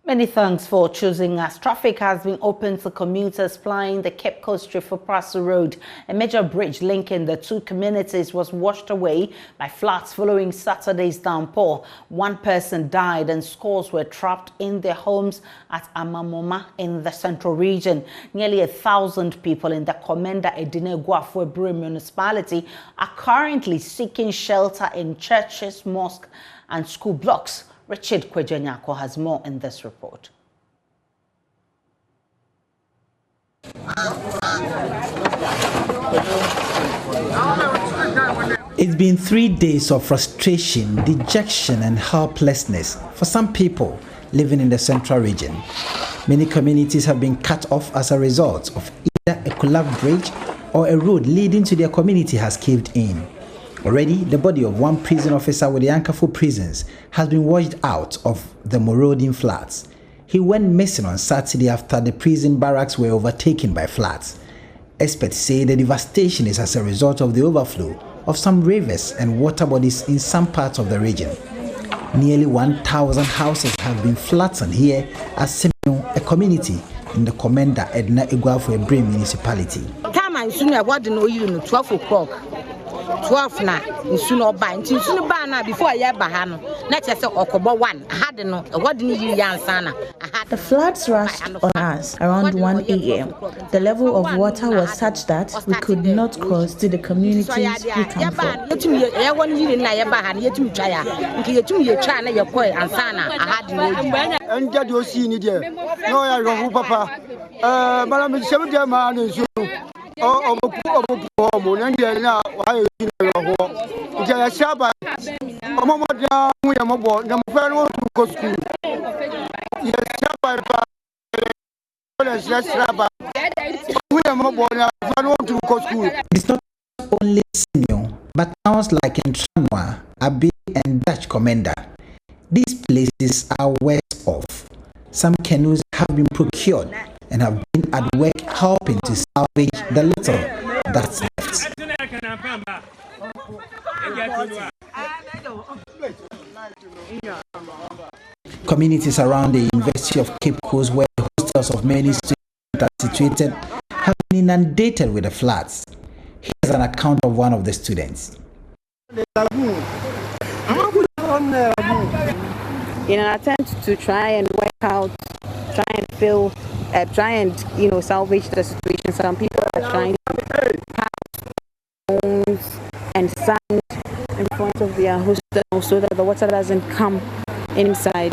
Many thanks for choosing us. Traffic has been open to commuters plying the Cape Coast Trifopras Road. A major bridge linking the two communities was washed away by floods following Saturday's downpour. One person died and scores were trapped in their homes at Amamoma in the central region. Nearly 1,000 people in the Komenda Edine-Guafuebure municipality are currently seeking shelter in churches, mosques, and school blocks. Richard Kwejanyako has more in this report. It's been 3 days of frustration, dejection, and helplessness for some people living in the central region. Many communities have been cut off as a result of either a collapsed bridge or a road leading to their community has caved in. Already, the body of one prison officer with the Ankafo prisons has been washed out of the marauding floods. He went missing on Saturday after the prison barracks were overtaken by floods. Experts say the devastation is as a result of the overflow of some rivers and water bodies in some parts of the region. Nearly 1,000 houses have been flattened here at Semio, a community in the Komenda Edine-Guafuebure municipality. Time and sooner, what do you know, 12 o'clock. 12 na nsuno ba nti nsuno ba na before ya ba ha no na chese okobo 1 had no what didn't you yansa na. The floods rushed on us around 1 a.m. The level of water was such that we could not cross to the communities we come from. It's not only Simeo, but towns like Ntranwa, Abbey, and Dutch Komenda. These places are worse off. Some canoes have been procured and have been at work helping to salvage the little that's left. Communities around the University of Cape Coast, where the hostels of many students are situated, have been inundated with the floods. Here's an account of one of the students. In an attempt to try and work out, try and salvage the situation, some people are trying to have stones and sand in front of their hostel so that the water doesn't come inside.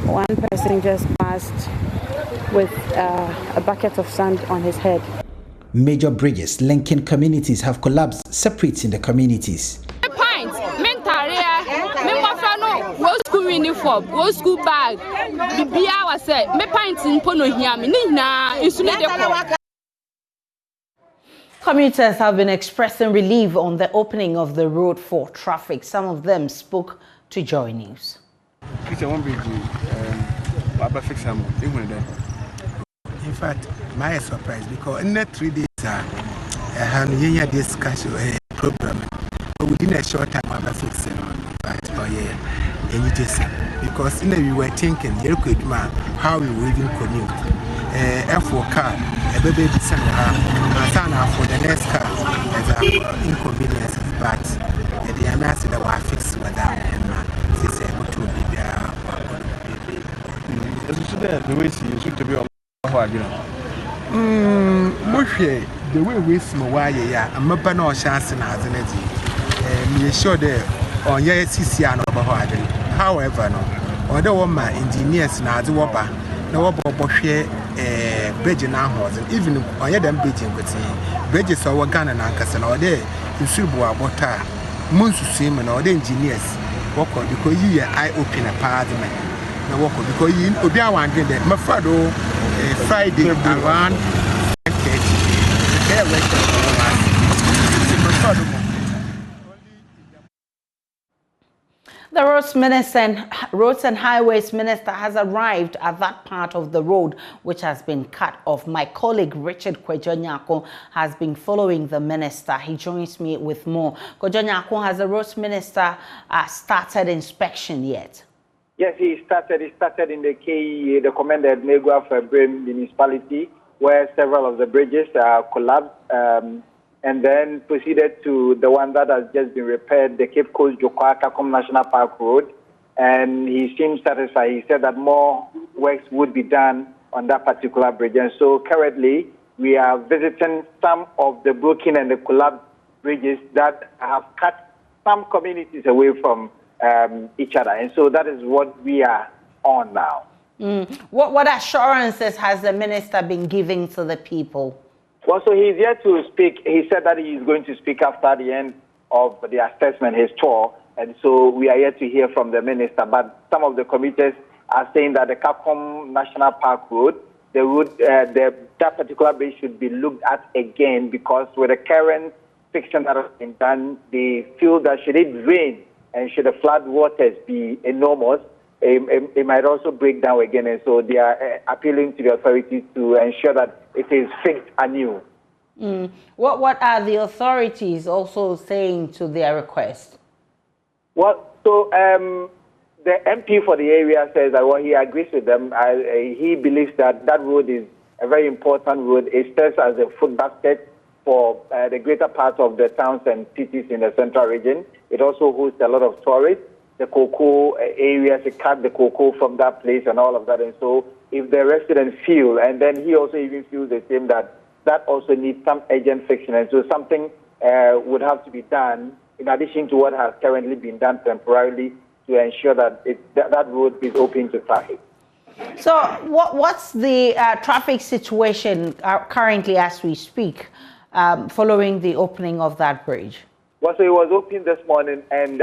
One person just passed with a bucket of sand on his head. Major bridges linking communities have collapsed, separating the communities. School uniform, school bag. Commuters have been expressing relief on the opening of the road for traffic. Some of them spoke to Joy News. In fact, my surprise because in the 3 days, I had a discussion program. Within a short time, I'm fixing on because we were thinking how we will even commute. For car, a baby for the next car as inconvenience, but the answer that was fixed with that and it's able to be the way she should be the way we smell, I'm not no chance in as energy. Me sure there on your CC and over. However, no, other woman engineers now the wobber, no wobber share a bridge in our house, and even on your damn beating with bridges over gun and anchors and all day in Subua water, moons to swim and all the engineers walk on because you I open a parliament. No walk on because you Obiawan did that. My father Friday around 5:30. The Roads and Highways Minister has arrived at that part of the road which has been cut off. My colleague Richard Kwejanyako has been following the minister. He joins me with more. Kwejanyako, has the Roads Minister started inspection yet? Yes, he started in the KEA, the Commended Aisha Ibrahim municipality, where several of the bridges collapsed, and then proceeded to the one that has just been repaired, the Cape Coast Jokwa-Kakum National Park Road. And he seemed satisfied. He said that more works would be done on that particular bridge. And so currently, we are visiting some of the broken and the collapsed bridges that have cut some communities away from each other. And so that is what we are on now. What assurances has the minister been giving to the people? Well, so he's here to speak. He said that he is going to speak after the end of the assessment, his tour. And so we are here to hear from the minister. But some of the commuters are saying that the Kakum National Park Road, that particular bridge should be looked at again, because with the current fixing that has been done, they feel that should it rain and should the flood waters be enormous, it might also break down again. And so they are appealing to the authorities to ensure that it is fixed anew. What are the authorities also saying to their request? Well, so the MP for the area says that he agrees with them. He believes that that road is a very important road. It serves as a food basket for the greater part of the towns and cities in the central region. It also hosts a lot of tourists. The cocoa areas, they cut the cocoa from that place and all of that. And so if the residents feel, and then he also even feels the same, that also needs some urgent fixing. And so something would have to be done in addition to what has currently been done temporarily to ensure that that road is open to traffic. So what's the traffic situation currently as we speak following the opening of that bridge? Well, so it was open this morning, and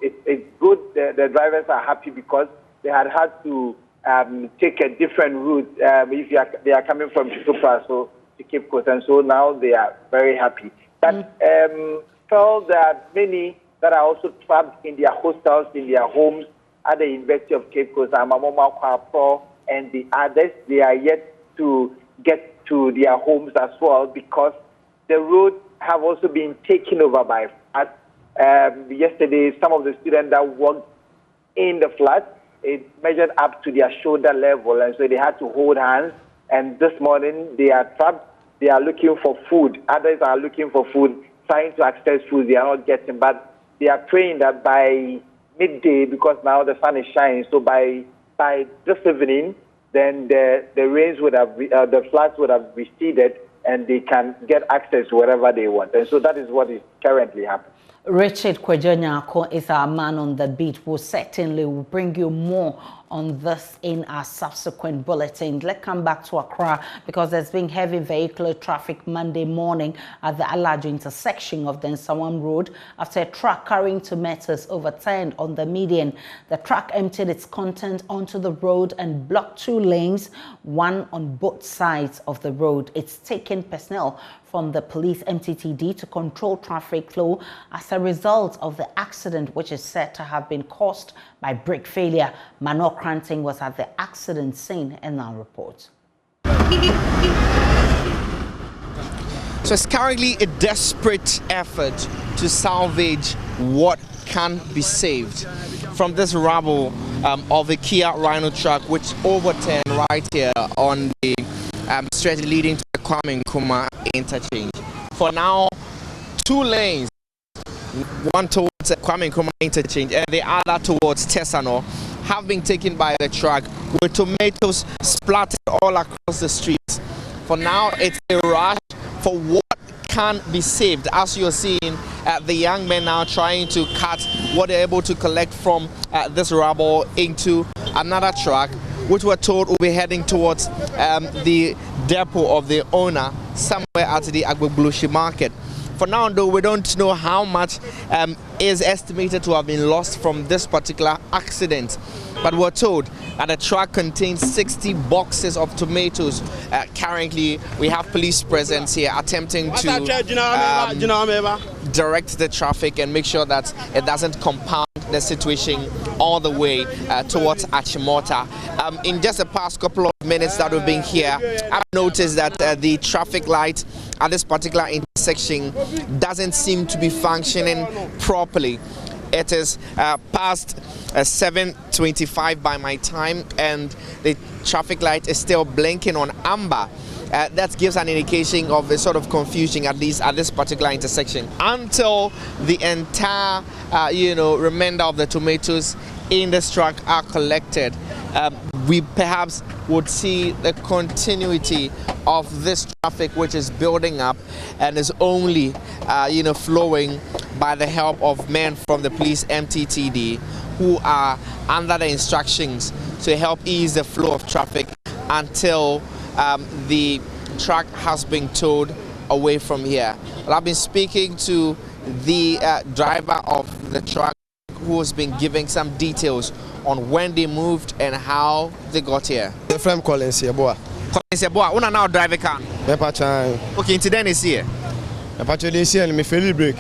it's good. The drivers are happy because they had to take a different route if they are coming from Chitupra to Cape Coast, and so now they are very happy. But felt that many that are also trapped in their hostels, in their homes at the University of Cape Coast, Amamoma Kwapro, and the others, they are yet to get to their homes as well, because the roads have also been taken over by floods. Yesterday, some of the students that worked in the floods, it measured up to their shoulder level, and so they had to hold hands. And this morning, they are trapped. They are looking for food. Others are looking for food, trying to access food. They are not getting, but they are praying that by midday, because now the sun is shining, so by this evening, then the rains would have, the floods would have receded, and they can get access wherever they want. And so that is what is currently happening. Richard Kwejanyako is our man on the beat. We'll certainly bring you more on this in our subsequent bulletin. Let's come back to Accra, because there's been heavy vehicular traffic Monday morning at the Alaju intersection of the Nsawam Road after a truck carrying tomatoes overturned on the median. The truck emptied its content onto the road and blocked 2 lanes, one on both sides of the road. It's taken personnel from the police MTTD to control traffic flow as a result of the accident, which is said to have been caused by brake failure. Manor Cranting was at the accident scene and now reports. So it's currently a desperate effort to salvage what can be saved from this rubble of a Kia Rhino truck, which overturned right here on the stretch leading to the Kwame Nkrumah interchange. For now, 2 lanes, one towards the Kwame Nkrumah interchange and the other towards Tesano, have been taken by the truck with tomatoes splattered all across the streets. For now, it's a rush for what can be saved. As you're seeing, the young men now trying to cut what they're able to collect from this rubble into another truck, which we're told will be heading towards the depot of the owner somewhere at the Agboglushi market. For now, though, we don't know how much is estimated to have been lost from this particular accident. But we're told that the truck contains 60 boxes of tomatoes. Currently, we have police presence here attempting to direct the traffic and make sure that it doesn't compound the situation all the way towards Achimota. In just the past couple of minutes that we've been here, I've noticed that the traffic light at this particular intersection doesn't seem to be functioning properly. It is past 7:25 by my time, and the traffic light is still blinking on amber. That gives an indication of a sort of confusion, at least at this particular intersection, until the entire, remainder of the tomatoes in this truck are collected. We perhaps would see the continuity of this traffic, which is building up and is only, flowing by the help of men from the police MTTD, who are under the instructions to help ease the flow of traffic until the truck has been towed away from here. Well, I've been speaking to the driver of the truck, who has been giving some details on when they moved and how they got here. The friend Collins here, boy. Collins here, boy. Una now drive a car. Okay, today is here. This here, me feel break.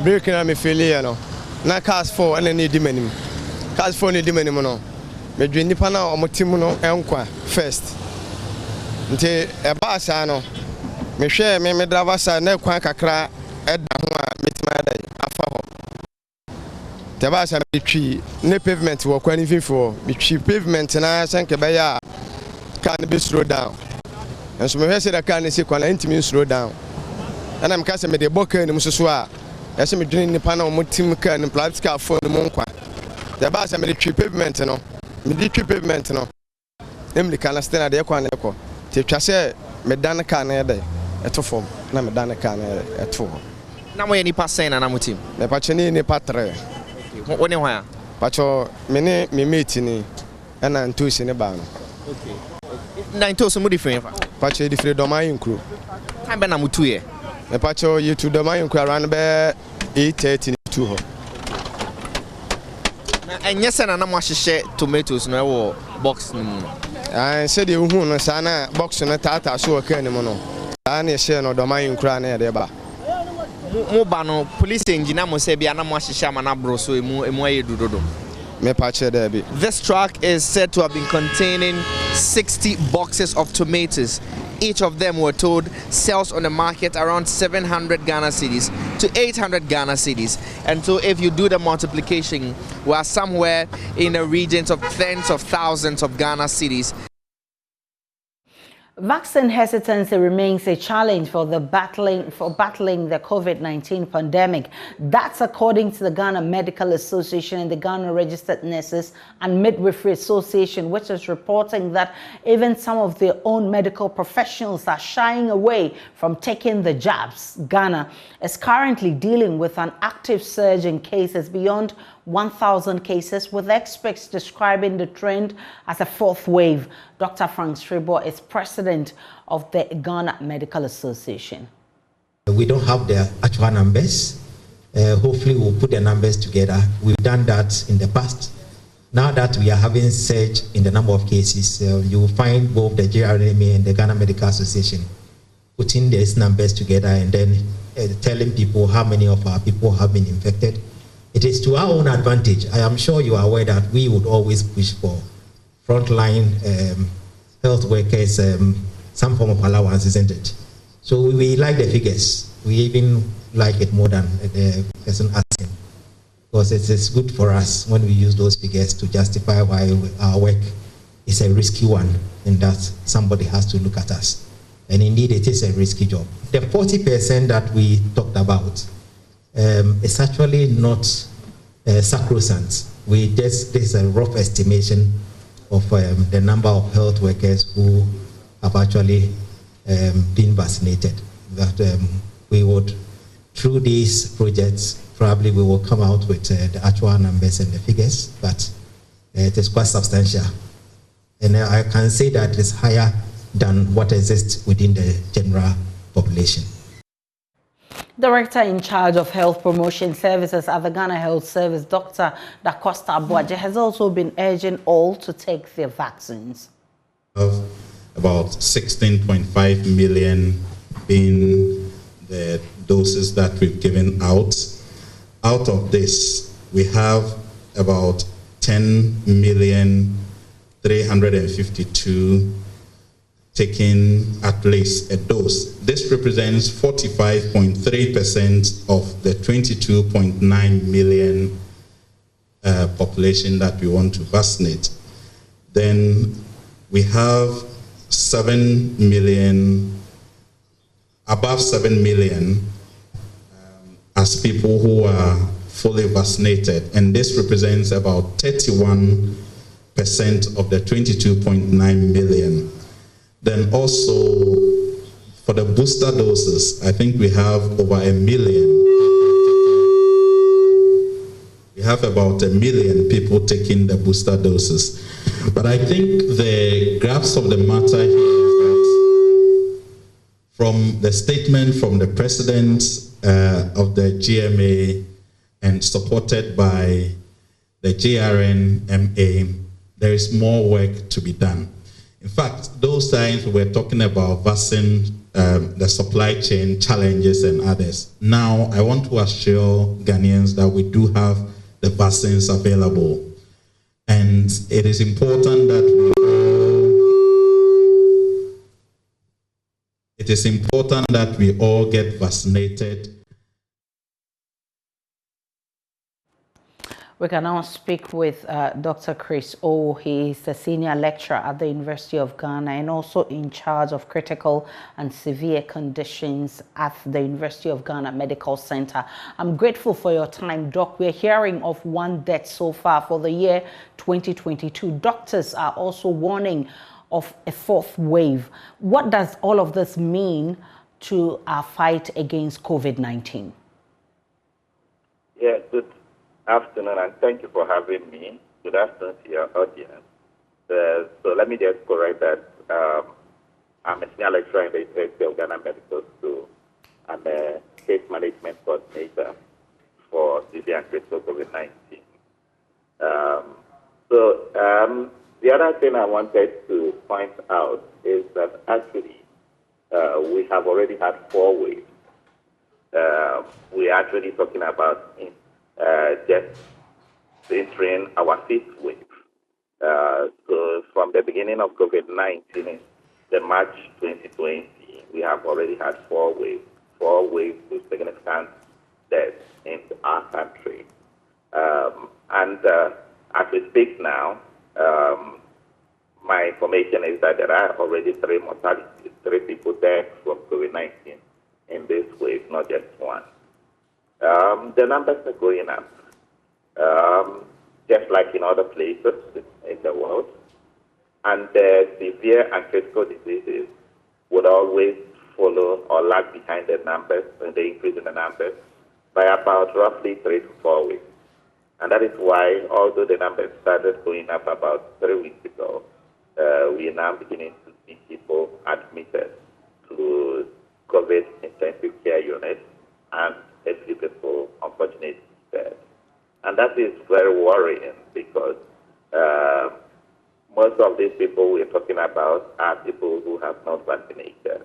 Break na me feel here no. Na cars 4 and need minimum. Cars 4 need minimum no. Me dwe nipa na omotimu no enkwa first. Nti e ba sa no. Me hwe me driver sa na kwan kakra eda ho a metima da afa ho. Tabasa betwi ne pavement wo kwani fifo betwi pavement na sanke be ya car be slow down. And so me hwe say da car ne se kwana intimi slow down. And I'm kase me de boka ni mususu a yase me dwene nipa na omotim car ni plastic car phone mu nkwa. Tabasa me betwi pavement no. Me di twi pavement no. Emli kana stena de kwana ekọ. Te twa se me dan car na de eto form na me dan car na eto. Na mo ye nipa sen na mutim. Me pa cheni nipa 3. When you are Pacho, me meet ni and Antusi ne ban. Okay. 9 to some different. Pacho, the free domain crew. Time ben amutu ye. Me pacho, you to domain crew around be 8:32. And yes, and I'm share tomatoes no box no. I said you who no sana box no tata so okay ni mo no. Ani share no domain crew na de ba. Mobano police engineer mo say bia na mo ahihia mana bro so emu ayedudodo. Me pache there be. This truck is said to have been containing 60 boxes of tomatoes. Each of them were told sells on the market around 700 Ghana cedis to 800 Ghana cedis. And so if you do the multiplication, we are somewhere in the regions of tens of thousands of Ghana cedis. Vaccine hesitancy remains a challenge for battling the COVID-19 pandemic. That's according to the Ghana Medical Association and the Ghana Registered Nurses and Midwifery Association, which is reporting that even some of their own medical professionals are shying away from taking the jabs. Ghana is currently dealing with an active surge in cases beyond 1,000 cases, with experts describing the trend as a fourth wave. Dr. Frank Strebo is president of the Ghana Medical Association. We don't have the actual numbers. Hopefully we'll put the numbers together. We've done that in the past. Now that we are having surge in the number of cases, you will find both the GRMA and the Ghana Medical Association putting these numbers together and then telling people how many of our people have been infected. It is to our own advantage. I am sure you are aware that we would always push for frontline health workers some form of allowance, isn't it? So we like the figures. We even like it more than the person asking, because it is good for us when we use those figures to justify why our work is a risky one and that somebody has to look at us. And indeed, it is a risky job. The 40% that we talked about, it's actually not sacrosanct. This is a rough estimation of the number of health workers who have actually been vaccinated. That we would, through these projects, probably we will come out with the actual numbers and the figures, but it is quite substantial. And I can say that it's higher than what exists within the general population. Director in charge of Health Promotion Services at the Ghana Health Service, Dr. Da Costa Abuaje, has also been urging all to take their vaccines. Of about 16.5 million being the doses that we've given out. Out of this, we have about 10,352,000 taking at least a dose. This represents 45.3% of the 22.9 million population that we want to vaccinate. Then we have 7 million, above 7 million as people who are fully vaccinated, and this represents about 31% of the 22.9 million. Then also for the booster doses, I think we have over 1 million. We have about 1 million people taking the booster doses. But I think the graphs of the matter here is that from the statement from the president of the GMA and supported by the JRNMA, there is more work to be done. In fact, those times we were talking about vaccine, the supply chain challenges and others. Now, I want to assure Ghanaians that we do have the vaccines available. And it is important that we all get vaccinated. We can now speak with Dr. Chris O. He is the senior lecturer at the University of Ghana and also in charge of critical and severe conditions at the University of Ghana Medical Center. I'm grateful for your time, Doc. We're hearing of one death so far for the year 2022. Doctors are also warning of a fourth wave. What does all of this mean to our fight against COVID-19? Yeah, good afternoon, and thank you for having me. Good afternoon to your audience. So let me just correct that I'm a senior lecturer in the University of Ghana Medical School. I'm a case management coordinator for severe and critical COVID-19. The other thing I wanted to point out is that actually we have already had 4 waves. We're actually talking about just entering our 5th wave. So from the beginning of COVID-19, the March 2020, we have already had 4 waves. 4 waves with significant deaths in our country. As we speak now, my information is that there are already 3 mortalities, 3 people dead from COVID-19 in this wave, not just one. The numbers are going up, just like in other places in the world. And the severe and critical diseases would always follow or lag behind the numbers, and the increase in the numbers, by about roughly 3 to 4 weeks. And that is why, although the numbers started going up about 3 weeks ago, we are now beginning to see people admitted to COVID intensive care units and a few people, unfortunately, dead. And that is very worrying because most of these people we're talking about are people who have not vaccinated.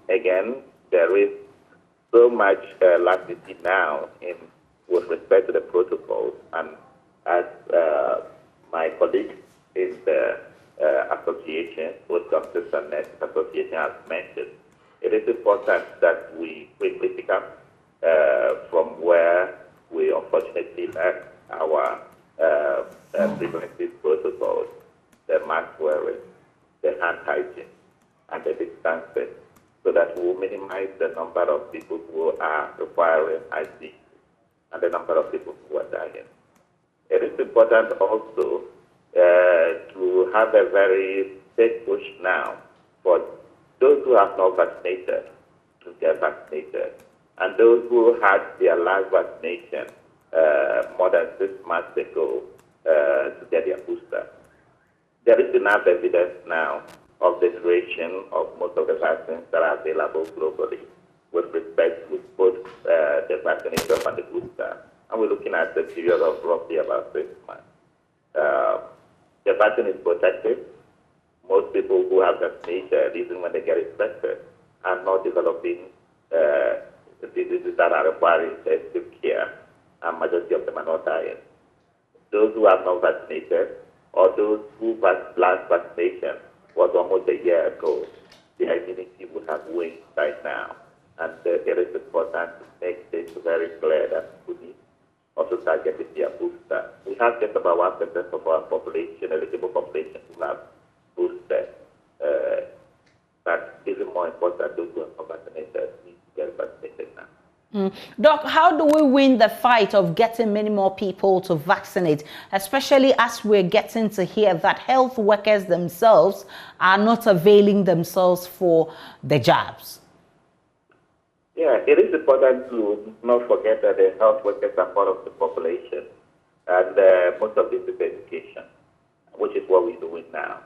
Again, there is so much laxity now with respect to the protocols, and as my colleague in the association, both doctors and nurses association, has mentioned, it is important that we quickly pick up from where we unfortunately left our preventive protocols, the mask wearing, the hand hygiene, and the distancing, so that we will minimize the number of people who are requiring ICU and the number of people who are dying. It is important also to have a very big push now for those who have not vaccinated to get vaccinated, and those who had their last vaccination more than 6 months ago to get their booster. There is enough evidence now of the duration of most of the vaccines that are available globally with respect to both the vaccination and the booster. And we're looking at a period of roughly about 6 months. The vaccine is protective. Most people who have vaccinated, even when they get infected, are not developing diseases that are requiring intensive care, and majority of them are not dying. Those who have not vaccinated, or those who last vaccination was almost a year ago, the immunity would have waned right now. And it is important to make this very clear that people need also start getting their booster. We have just about 1% of our population, eligible population, who have boosted. But even more important, those who are vaccinated need to get vaccinated now. Doc, how do we win the fight of getting many more people to vaccinate, especially as we're getting to hear that health workers themselves are not availing themselves for the jabs? Yeah, it is important to not forget that the health workers are part of the population, and most of this is education, which is what we're doing now.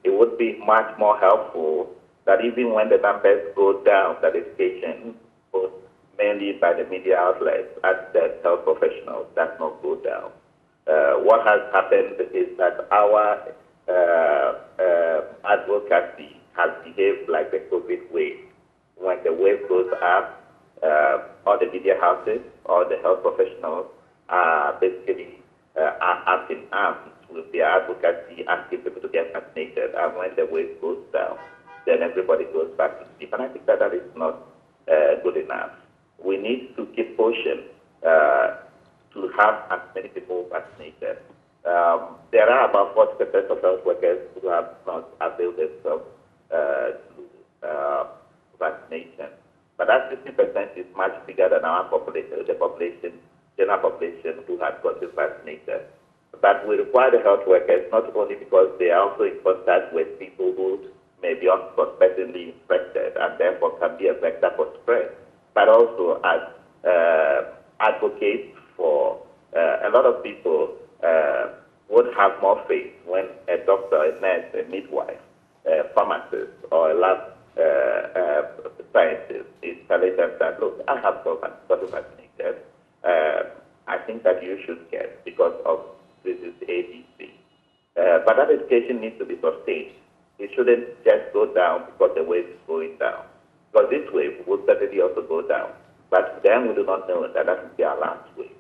It would be much more helpful that even when the numbers go down, that education, mainly by the media outlets and the health professionals, does not go down. What has happened is that our advocacy has behaved like the COVID wave. When the wave goes up, all the media houses, all the health professionals are basically acting arms with their advocacy, asking people to get vaccinated. And when the wave goes down, then everybody goes back to sleep. And I think that is not good enough. We need to keep pushing to have as many people vaccinated. There are about 40% of health workers who have not availed themselves to vaccination. But that 50% is much bigger than our population, the population, general population who has gotten vaccinated. But we require the health workers not only because they are also in contact with people who may be unsuspectingly infected and therefore can be a vector for spread, but also as advocates for a lot of people would have more faith when a doctor, a nurse, a midwife, a pharmacist, or a lab scientist is telling them that, look, I have gotten vaccinated. I think that you should get because of this is ABC. But that education needs to be sustained. It shouldn't just go down because the wave is going down. Because this wave will certainly also go down. But then we do not know that that will be our last wave.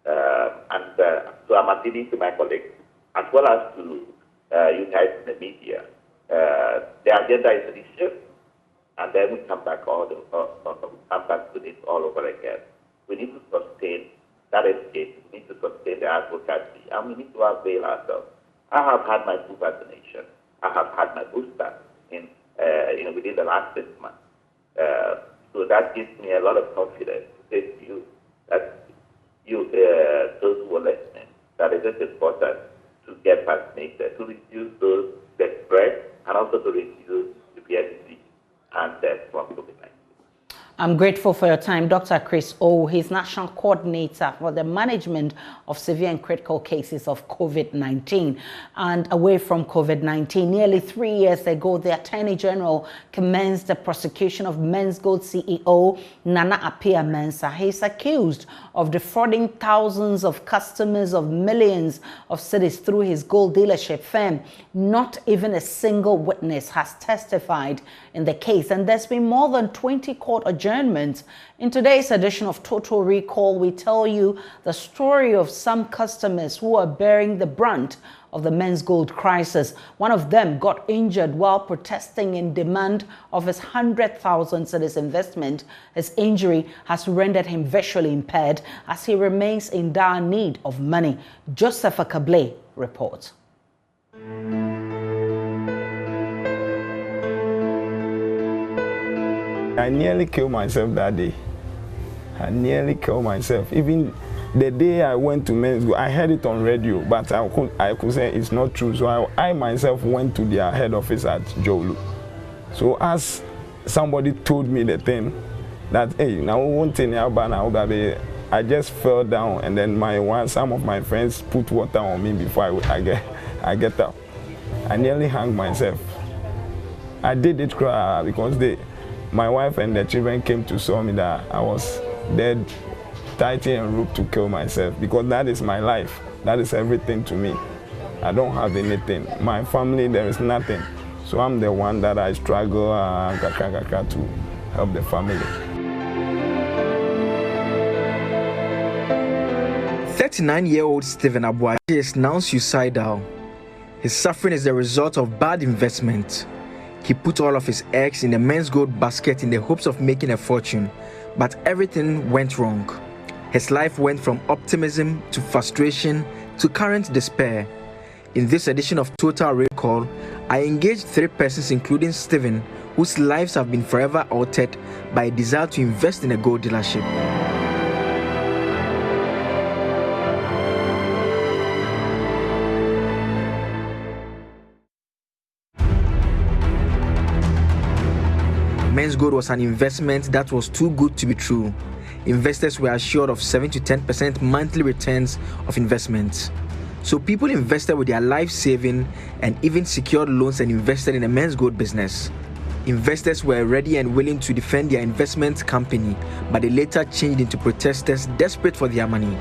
So I'm appealing to my colleagues, as well as to you guys in the media. The agenda is reshift, and then we come back to this all over again. We need to sustain that education. We need to sustain the advocacy, and we need to avail ourselves. I have had my full vaccination. I have had my booster within the last 6 months. So that gives me a lot of confidence to say to you that those who are listening, that it is important to get vaccinated, to reduce the spread, and also to reduce the disease and death from COVID-19. I'm grateful for your time, Dr. Chris O. He's National Coordinator for the Management of Severe and Critical Cases of COVID-19. And away from COVID-19, nearly 3 years ago, the Attorney General commenced the prosecution of Men's Gold CEO Nana Appiah Mensah. He's accused of defrauding thousands of customers of millions of cedis through his gold dealership firm. Not even a single witness has testified in the case, and there's been more than 20 court adjournments. In today's edition of Total Recall, we tell you the story of some customers who are bearing the brunt of the Men's Gold crisis. One of them got injured while protesting in demand of his 100,000 cedis investment. His injury has rendered him visually impaired as he remains in dire need of money. Joseph Akable reports. I nearly killed myself that day. I nearly killed myself. Even the day I went to Men's Gold, I heard it on radio, but I could say it's not true. So I myself went to their head office at Jolu. So as somebody told me the thing, that, hey, now one thing I just fell down, and then some of my friends put water on me before I get up. I nearly hung myself. I did it because my wife and the children came to saw me that I was dead, tight and rope to kill myself, because that is my life. That is everything to me. I don't have anything. My family, there is nothing. So I'm the one that I struggle to help the family. 39-year-old Stephen Abuaji is now suicidal. His suffering is the result of bad investment. He put all of his eggs in the men's gold basket in the hopes of making a fortune, but everything went wrong. His life went from optimism to frustration to current despair. In this edition of Total Recall, I engaged 3 persons including Stephen, whose lives have been forever altered by a desire to invest in a gold dealership. Men's gold was an investment that was too good to be true. Investors were assured of 7 to 10% monthly returns of investments. So people invested with their life saving and even secured loans and invested in a men's gold business. Investors were ready and willing to defend their investment company, but they later changed into protesters desperate for their money.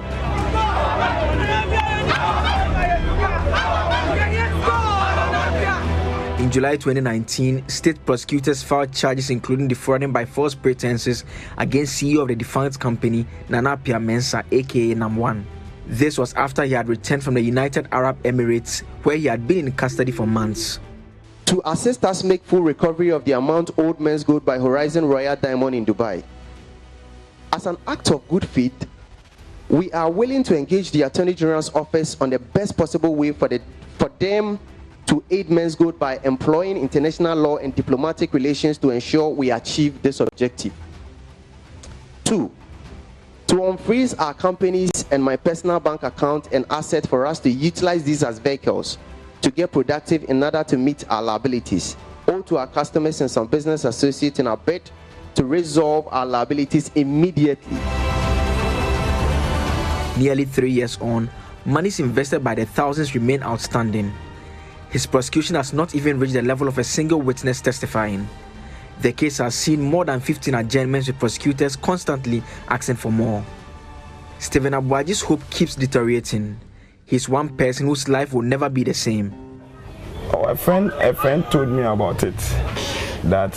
In July 2019, state prosecutors filed charges including defrauding by false pretenses against CEO of the defunct company, Nana Pia Mensah, aka Nam1. This was after he had returned from the United Arab Emirates, where he had been in custody for months. To assist us make full recovery of the amount owed Men's Gold by Horizon Royal Diamond in Dubai. As an act of good faith, we are willing to engage the Attorney General's office on the best possible way for them to aid Men's Gold by employing international law and diplomatic relations to ensure we achieve this objective. 2, to unfreeze our companies and my personal bank account and asset for us to utilize these as vehicles to get productive in order to meet our liabilities, or to our customers and some business associates in our bid to resolve our liabilities immediately. Nearly 3 years on, monies invested by the thousands remain outstanding. His prosecution has not even reached the level of a single witness testifying. The case has seen more than 15 adjournments with prosecutors constantly asking for more. Stephen Abuaji's hope keeps deteriorating. He's one person whose life will never be the same. Oh, a friend told me about it, that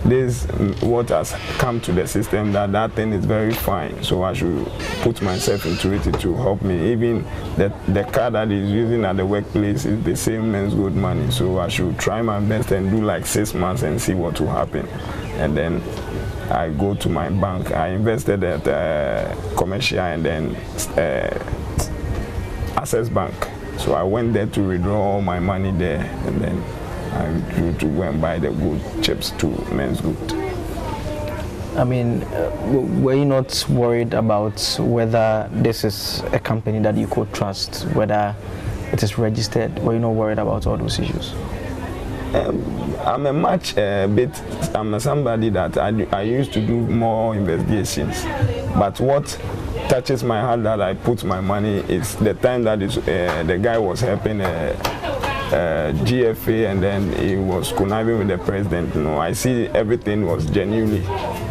this what has come to the system, that thing is very fine, so I should put myself into it to help me. Even the car that is using at the workplace is the same Men's Gold money, so I should try my best and do like 6 months and see what will happen. And then I go to my bank. I invested at Commercial and then Access Bank, so I went there to withdraw all my money there, and then I withdrew to go and buy the gold chips to Men's Gold. I mean, were you not worried about whether this is a company that you could trust, whether it is registered? Were you not worried about all those issues? I'm somebody that I used to do more investigations, but what touches my heart that I put my money is the time that the guy was helping GFA and then he was conniving with the president. You know, I see everything was genuinely.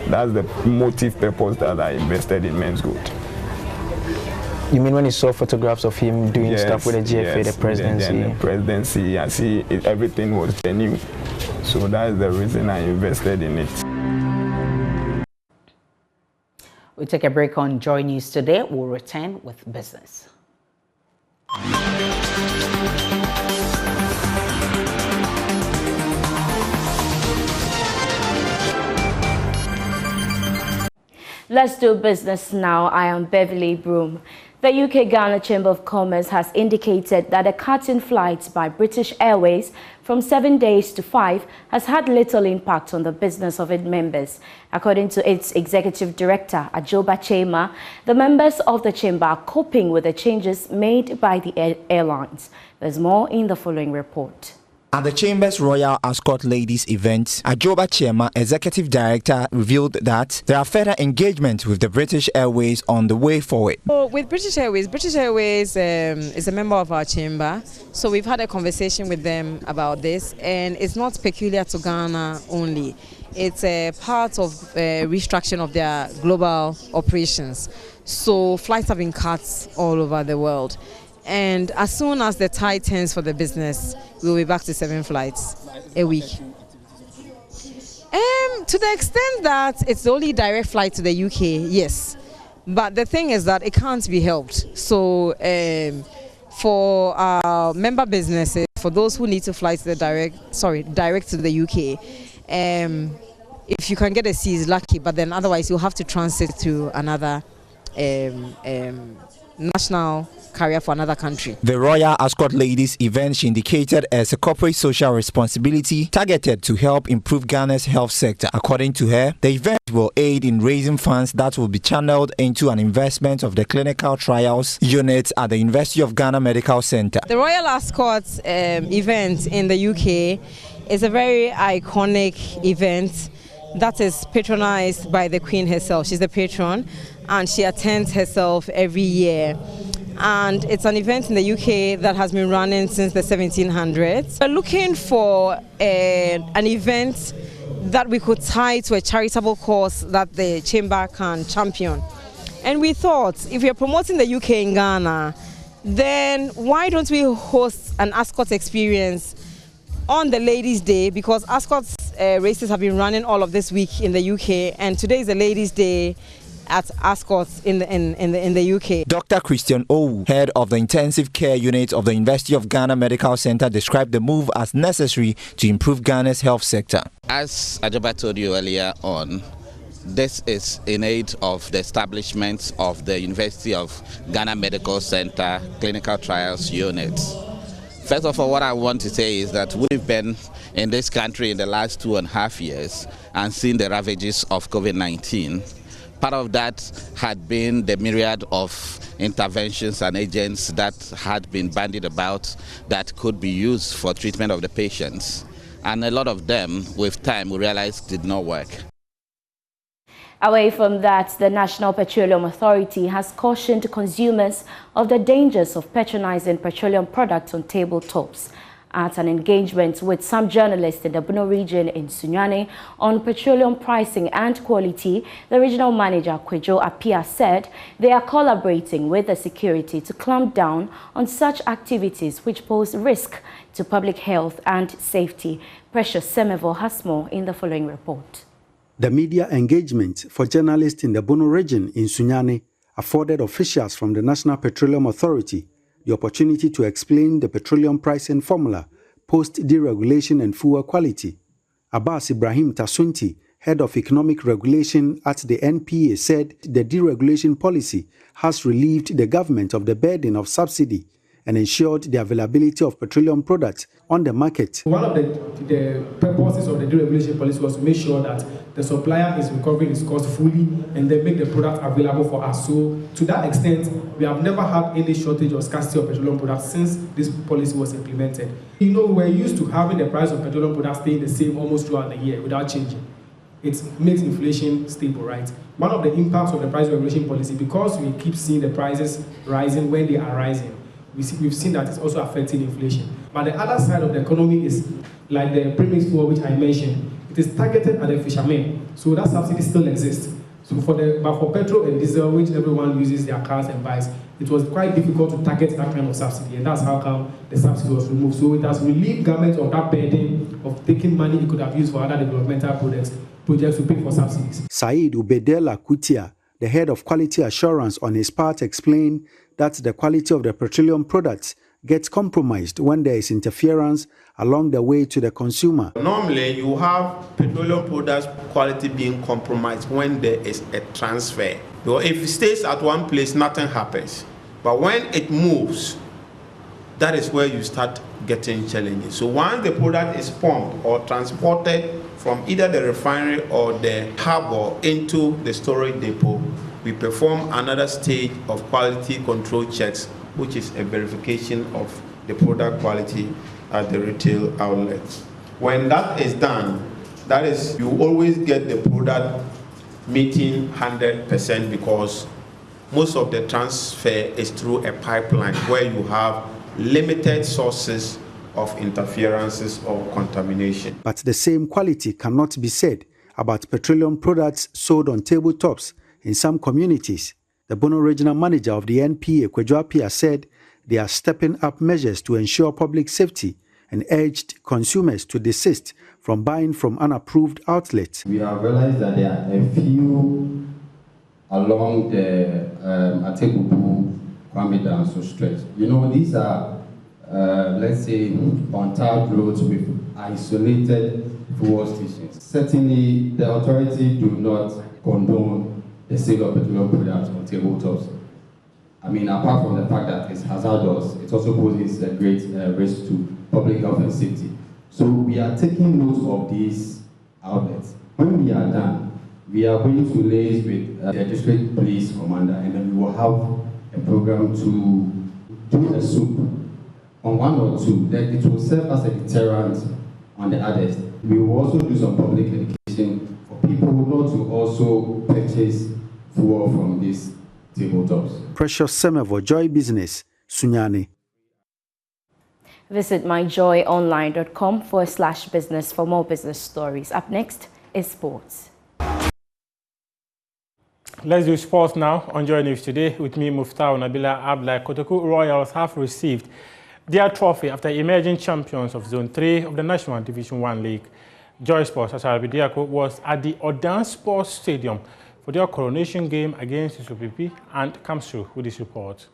That's the motive purpose that I invested in Men's Gold. You mean when you saw photographs of him doing stuff with the GFA, the presidency? And the presidency, I see everything was genuine. So that's the reason I invested in it. We'll take a break on Joy News today. We'll return with business. Let's do business now. I am Beverly Broom. The UK Ghana Chamber of Commerce has indicated that a cut in flights by British Airways from 7 days to 5 has had little impact on the business of its members. According to its executive director, Ajoba Chema, the members of the chamber are coping with the changes made by the airlines. There's more in the following report. At the Chamber's Royal Ascot Ladies event, Ajoba Chema, Executive Director, revealed that there are further engagement with the British Airways on the way forward. With British Airways is a member of our chamber, so we've had a conversation with them about this, and it's not peculiar to Ghana only. It's a part of restructuring of their global operations. So flights have been cut all over the world. And as soon as the tide turns for the business, we'll be back to 7 flights a week. To the extent that it's the only direct flight to the UK, yes. But the thing is that it can't be helped. So for our member businesses, for those who need to fly to the direct to the UK, if you can get a seat, is lucky, but then otherwise you'll have to transit to another national carrier for another country. The Royal Ascot Ladies event she indicated as a corporate social responsibility targeted to help improve Ghana's health sector. According to her, the event will aid in raising funds that will be channeled into an investment of the clinical trials unit at the University of Ghana Medical Center. The Royal Ascot event in the UK is a very iconic event that is patronized by the Queen herself. She's the patron and she attends herself every year. And it's an event in the UK that has been running since the 1700s. We're looking for an event that we could tie to a charitable cause that the Chamber can champion. And we thought, if we're promoting the UK in Ghana, then why don't we host an Ascot experience on the Ladies' Day, because Ascot's races have been running all of this week in the UK, and today is the Ladies' Day at Ascot in the UK. Dr. Christian Owu, head of the intensive care unit of the University of Ghana Medical Center, described the move as necessary to improve Ghana's health sector. As Ajoba told you earlier on, this is in aid of the establishment of the University of Ghana Medical Center Clinical Trials Unit. First of all, what I want to say is that we've been in this country in the last 2.5 years and seen the ravages of COVID-19. Part of that had been the myriad of interventions and agents that had been bandied about that could be used for treatment of the patients. And a lot of them, with time, we realized did not work. Away from that, the National Petroleum Authority has cautioned consumers of the dangers of patronizing petroleum products on tabletops. At an engagement with some journalists in the Bono region in Sunyani on petroleum pricing and quality, the regional manager Kwejo Apia said they are collaborating with the security to clamp down on such activities which pose risk to public health and safety. Precious Semevo has more in the following report. The media engagement for journalists in the Bono region in Sunyani afforded officials from the National Petroleum Authority the opportunity to explain the petroleum pricing formula, post-deregulation and fuel quality. Aisha Ibrahim Tasunti, head of economic regulation at the NPA, said the deregulation policy has relieved the government of the burden of subsidy and ensured the availability of petroleum products on the market. One of the purposes of the deregulation policy was to make sure that the supplier is recovering its cost fully and then make the product available for us. So to that extent, we have never had any shortage or scarcity of petroleum products since this policy was implemented. You know, we're used to having the price of petroleum products staying the same almost throughout the year without changing. It makes inflation stable, right? One of the impacts of the price regulation policy, because we keep seeing the prices rising when they are rising, we've seen that it's also affecting inflation. But the other side of the economy is like the premix fuel, which I mentioned. It is targeted at the fishermen, so that subsidy still exists. So but for petrol and diesel, which everyone uses their cars and buys, it was quite difficult to target that kind of subsidy, and that's how come the subsidy was removed. So it has relieved government of that burden of taking money it could have used for other developmental projects to pay for subsidies. Said Ubedela Kutia, the head of quality assurance, on his part explained that the quality of the petroleum products gets compromised when there is interference along the way to the consumer. Normally, you have petroleum products quality being compromised when there is a transfer. If it stays at one place, nothing happens. But when it moves, that is where you start getting challenges. So once the product is pumped or transported from either the refinery or the harbor into the storage depot, we perform another stage of quality control checks, which is a verification of the product quality at the retail outlets. When that is done, that is, you always get the product meeting 100% because most of the transfer is through a pipeline where you have limited sources of interferences or contamination. But the same quality cannot be said about petroleum products sold on tabletops in some communities. The Bono regional manager of the NPA, Kwejo Apia, said they are stepping up measures to ensure public safety and urged consumers to desist from buying from unapproved outlets. We have realized that there are a few along the Atebubu calm it down, so stretch. You know, these are, let's say, untarred roads with isolated fuel stations. Certainly, the authority do not condone the sale of petroleum products on tabletops. I mean, apart from the fact that it's hazardous, it also poses a great risk to public health and safety. So we are taking note of these outlets. When we are done, we are going to liaise with the district police commander, and then we will have a program to do a swoop on one or two. Then it will serve as a deterrent on the others. We will also do some public education for people not to also purchase fuel from these tabletops. Precious Semevo, Joy Business, Sunyani. Visit myjoyonline.com/business for more business stories. Up next is sports. Let's do sports now on Joy News Today with me, Muftau Nabila Abdullah. Kotoku Royals have received their trophy after emerging champions of Zone 3 of the National Division 1 League. Joy Sports Asarabidiako was at the Odan Sports Stadium for their coronation game against Susupipi and comes through with this report.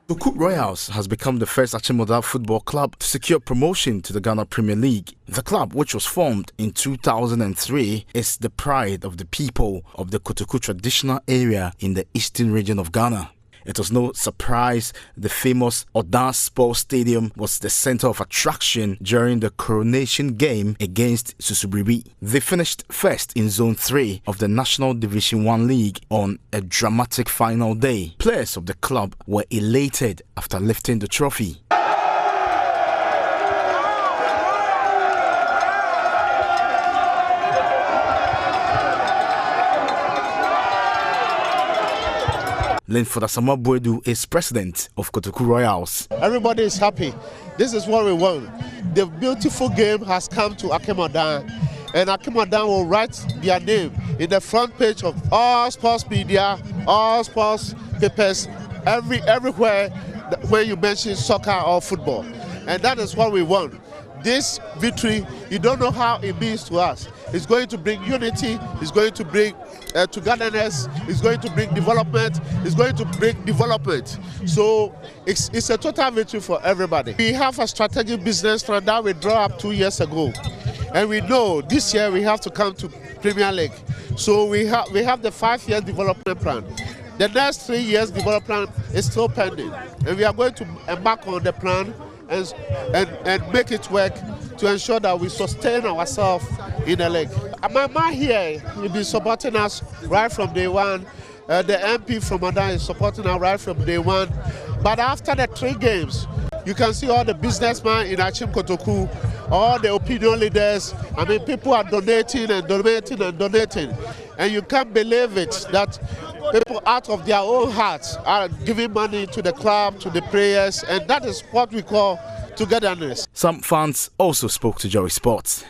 The Cook Royals has become the first Achimota football club to secure promotion to the Ghana Premier League. The club, which was formed in 2003, is the pride of the people of the Kotoku traditional area in the eastern region of Ghana. It was no surprise the famous Odan Sports Stadium was the center of attraction during the coronation game against Susubribi. They finished first in Zone 3 of the National Division 1 League on a dramatic final day. Players of the club were elated after lifting the trophy. Linford Asamoah-Boadu is president of Kotoku Royals. Everybody is happy. This is what we want. The beautiful game has come to Akemodan, and Akemodan will write their name in the front page of all sports media, all sports papers, everywhere when you mention soccer or football. And that is what we want. This victory, you don't know how it means to us. It's going to bring unity, it's going to bring togetherness, it's going to bring development, it's going to bring development. So it's a total victory for everybody. We have a strategic business plan that we drew up 2 years ago. And we know this year we have to come to Premier League. So we have the 5-year development plan. The next 3 years development plan is still pending. And we are going to embark on the plan and make it work to ensure that we sustain ourselves in the league. My man here will be supporting us right from day one. The MP from Odan is supporting us right from day one. But after the 3 games, you can see all the businessmen in Achim Kotoku, all the opinion leaders. I mean, people are donating and donating and donating. And you can't believe it that people out of their own hearts are giving money to the club, to the players, and that is what we call togetherness. Some fans also spoke to Joy Sports.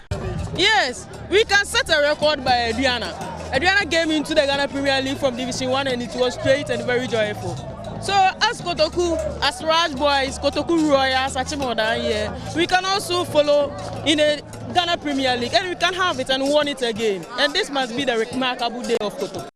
Yes, we can set a record by Adriana. Adriana came into the Ghana Premier League from Division 1 and it was straight and very joyful. So as Kotoku, as Raj Boys, Kotoku Royals, Achimodan here, we can also follow in the Ghana Premier League and we can have it and won it again. And this must be the remarkable day of Kotoku.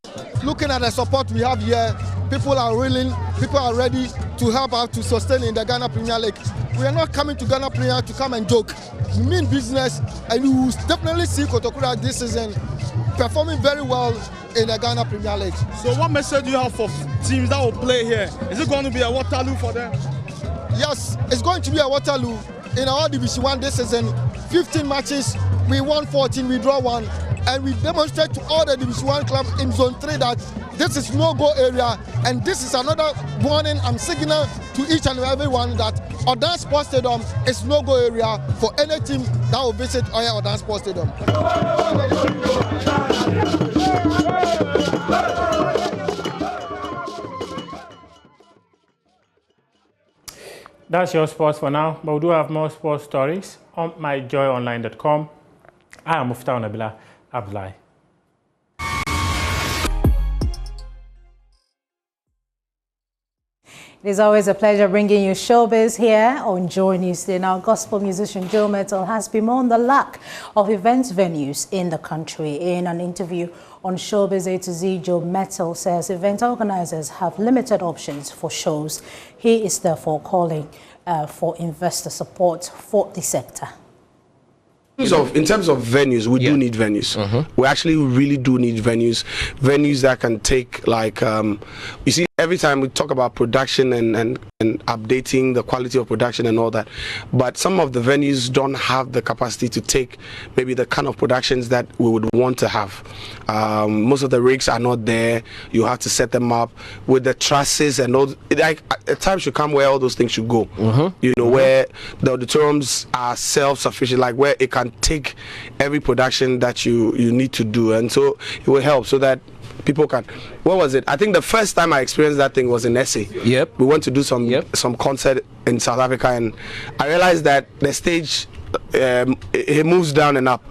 Looking at the support we have here, people are willing, people are ready to help out to sustain in the Ghana Premier League. We are not coming to Ghana Premier to come and joke. We mean business, and you will definitely see Kotoku this season performing very well in the Ghana Premier League. So what message do you have for teams that will play here? Is it going to be a Waterloo for them? Yes, it's going to be a Waterloo. In our Division 1 this season, 15 matches, we won 14, we draw 1. And we demonstrate to all the Division 1 clubs in Zone 3 that this is no-go area, and this is another warning and signal to each and every one that Odan Sports Stadium is no-go area for any team that will visit Odan Sports Stadium. That's your sports for now, but we do have more sports stories on myjoyonline.com. I am Muftau Nabila Abdullah. It is always a pleasure bringing you showbiz here on Joy News Today. Now, gospel musician Joe Metal has bemoaned the lack of events venues in the country. In an interview On Showbiz A to Z, Joe Mettle says event organizers have limited options for shows. He is therefore calling for investor support for the sector. In terms of venues, we do need venues. We actually really do need venues that can take, like, you see, every time we talk about production and updating the quality of production and all that, but some of the venues don't have the capacity to take maybe the kind of productions that we would want to have. Most of the rigs are not there. You have to set them up with the trusses and all. Like, a time should come where all those things should go. You know, where the auditoriums are self-sufficient, like where it can take every production that you need to do, and so it will help so that people can. What was it? I think the first time I experienced that thing was in SA. We went to do some concert in South Africa, and I realized that the stage it moves down and up.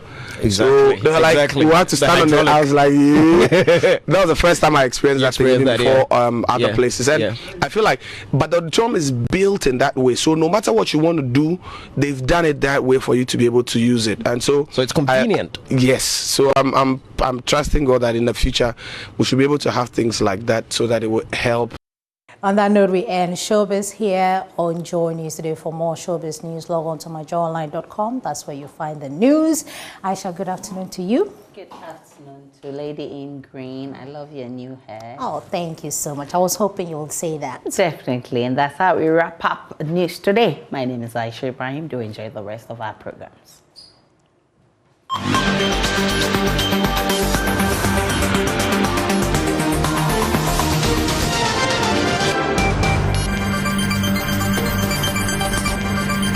So they were like, you have to stand on it. I was like, yeah. That was the first time I experienced that thing before other places. And I feel like, but the auditorium is built in that way. So no matter what you want to do, they've done it that way for you to be able to use it. And so it's convenient. Yes. So I'm trusting God that in the future we should be able to have things like that so that it will help. On that note, we end Showbiz here on Joy News Today. For more Showbiz news, log on to myjoyonline.com. That's where you find the news. Aisha, good afternoon to you. Good afternoon to Lady in Green. I love your new hair. Oh, thank you so much. I was hoping you would say that. Definitely. And that's how we wrap up News Today. My name is Aisha Ibrahim. Do enjoy the rest of our programs.